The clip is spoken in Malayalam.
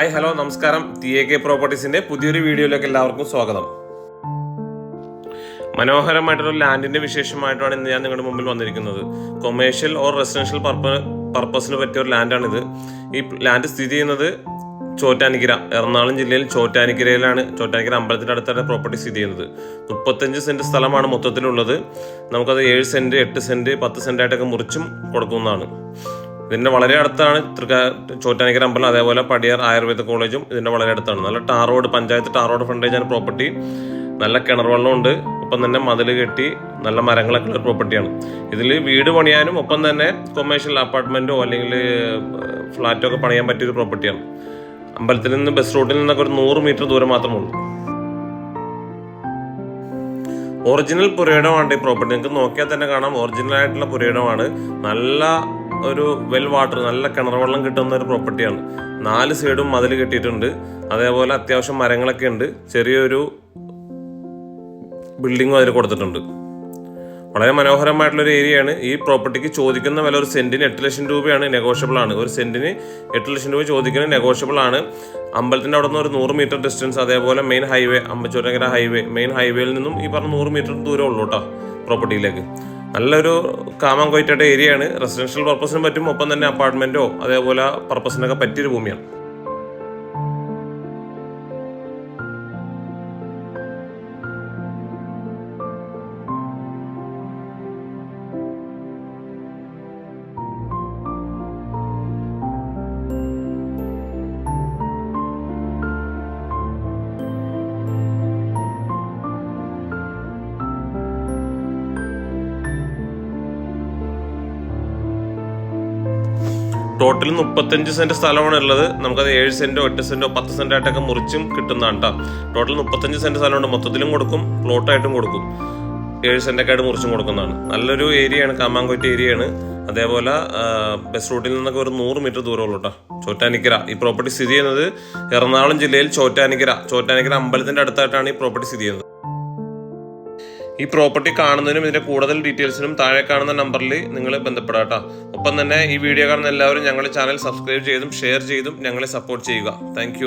ഹായ് ഹലോ നമസ്കാരം. TAK പ്രോപ്പർട്ടീസിന്റെ പുതിയൊരു വീഡിയോയിലേക്ക് എല്ലാവർക്കും സ്വാഗതം. മനോഹരമായിട്ടുള്ള ലാൻഡിന്റെ വിശേഷമായിട്ടാണ് ഇന്ന് ഞാൻ നിങ്ങളുടെ മുമ്പിൽ വന്നിരിക്കുന്നത്. കൊമേഴ്ഷ്യൽ ഓർ റെസിഡൻഷ്യൽ പർപ്പസിന് പറ്റിയ ഒരു ലാൻഡാണിത്. ഈ ലാൻഡ് സ്ഥിതി ചെയ്യുന്നത് ചോറ്റാനിക്കര, എറണാകുളം ജില്ലയിൽ ചോറ്റാനിക്കരയിലാണ്. ചോറ്റാനിക്കര അമ്പലത്തിന്റെ അടുത്താണ് പ്രോപ്പർട്ടി സ്ഥിതി ചെയ്യുന്നത്. 35 സെന്റ് സ്ഥലമാണ് മൊത്തത്തിലുള്ളത്. നമുക്കത് 7 സെന്റ് 8 സെന്റ് 10 സെന്റ് ആയിട്ടൊക്കെ മുറിച്ചും കൊടുക്കുന്നതാണ്. ഇതിൻ്റെ വളരെ അടുത്താണ് ചോറ്റാനിക്കര അമ്പലം, അതേപോലെ പടിയാർ ആയുർവേദ കോളേജും ഇതിൻ്റെ വളരെ അടുത്താണ്. നല്ല tar road, panchayat tar road ഫ്രണ്ടേജാണ് പ്രോപ്പർട്ടി. നല്ല കിണർ വെള്ളമുണ്ട്, ഒപ്പം തന്നെ മതിൽ കെട്ടി നല്ല മരങ്ങളൊക്കെ ഉള്ള പ്രോപ്പർട്ടിയാണ്. ഇതിൽ വീട് പണിയാനും ഒപ്പം തന്നെ കൊമേഴ്ഷ്യൽ അപ്പാർട്ട്മെൻറ്റോ അല്ലെങ്കിൽ ഫ്ലാറ്റോ ഒക്കെ പണിയാൻ പറ്റിയൊരു പ്രോപ്പർട്ടിയാണ്. അമ്പലത്തിൽ നിന്ന് ബസ് റൂട്ടിൽ നിന്നൊക്കെ ഒരു 100 മീറ്റർ ദൂരം മാത്രമേ ഉള്ളൂ. ഒറിജിനൽ പുരയിടമാണ് ഈ പ്രോപ്പർട്ടി. നിങ്ങൾക്ക് നോക്കിയാൽ തന്നെ കാണാം, ഒറിജിനൽ ആയിട്ടുള്ള പുരയിടമാണ്. നല്ല ഒരു വെൽ വാട്ടർ, നല്ല കിണർ വെള്ളം കിട്ടുന്ന ഒരു പ്രോപ്പർട്ടിയാണ്. 4 സൈഡും മതിൽ കെട്ടിയിട്ടുണ്ട്. അതേപോലെ അത്യാവശ്യം മരങ്ങളൊക്കെ ഉണ്ട്. ചെറിയൊരു ബിൽഡിങ്ങും അതിൽ കൊടുത്തിട്ടുണ്ട്. വളരെ മനോഹരമായിട്ടുള്ളൊരു ഏരിയയാണ്. ഈ പ്രോപ്പർട്ടിക്ക് ചോദിക്കുന്ന വില ഒരു സെന്റിന് 8 ലക്ഷം രൂപയാണ്. നെഗോഷ്യബിൾ ആണ്. ഒരു സെന്റിന് 8 ലക്ഷം രൂപ ചോദിക്കുന്നത് നെഗോഷ്യബിൾ ആണ്. അമ്പലത്തിൻ്റെ അവിടെ നിന്ന് ഒരു 100 മീറ്റർ ഡിസ്റ്റൻസ്, അതേപോലെ main highway, Chottanikkara highway, main ഹൈവേയിൽ നിന്നും ഈ പറഞ്ഞ 100 മീറ്റർ ദൂരം ഉള്ളൂ കേട്ടോ പ്രോപ്പർട്ടിയിലേക്ക്. നല്ലൊരു കാമം കൊയ്റ്റായിട്ട് ഏരിയയാണ്. റെസിഡൻഷ്യൽ പർപ്പസിനും പറ്റും, ഒപ്പം തന്നെ അപ്പാർട്ട്മെന്റോ അതേപോലെ പർപ്പസിനൊക്കെ പറ്റിയൊരു ഭൂമിയാണ്. ടോട്ടൽ 35 സെന്റ് സ്ഥലമാണ് ഉള്ളത്. നമുക്കത് 7 സെന്റോ 8 സെന്റോ 10 സെന്റ് ആയിട്ടൊക്കെ മുറിച്ചും കിട്ടുന്നതാണ് കേട്ടോ. ടോട്ടൽ 35 സെന്റ് സ്ഥലമുണ്ട്. മൊത്തത്തിലും കൊടുക്കും, പ്ലോട്ടായിട്ടും കൊടുക്കും. 7 സെന്റൊക്കെ ആയിട്ട് മുറിച്ചും കൊടുക്കുന്നതാണ്. നല്ലൊരു ഏരിയയാണ്, കാമാങ്കോറ്റ് ഏരിയയാണ്. അതേപോലെ ബസ് റൂട്ടിൽ നിന്നൊക്കെ ഒരു 100 മീറ്റർ ദൂരമുള്ളൂ കേട്ടോ ചോറ്റാനിക്കര. ഈ പ്രോപ്പർട്ടി സ്ഥിതി ചെയ്യുന്നത് എറണാകുളം ജില്ലയിൽ ചോറ്റാനിക്കര അമ്പലത്തിന്റെ അടുത്തായിട്ടാണ് ഈ പ്രോപ്പർട്ടി സ്ഥിതി ചെയ്യുന്നത്. ഈ പ്രോപ്പർട്ടി കാണുന്നതിനും ഇതിന്റെ കൂടുതൽ ഡീറ്റെയിൽസിനും താഴെ കാണുന്ന നമ്പറിൽ നിങ്ങൾ ബന്ധപ്പെടാം. ഒപ്പം തന്നെ ഈ വീഡിയോ കാണുന്ന എല്ലാവരും ഞങ്ങളുടെ ചാനൽ സബ്സ്ക്രൈബ് ചെയ്തും ഷെയർ ചെയ്തും ഞങ്ങളെ സപ്പോർട്ട് ചെയ്യുക. താങ്ക്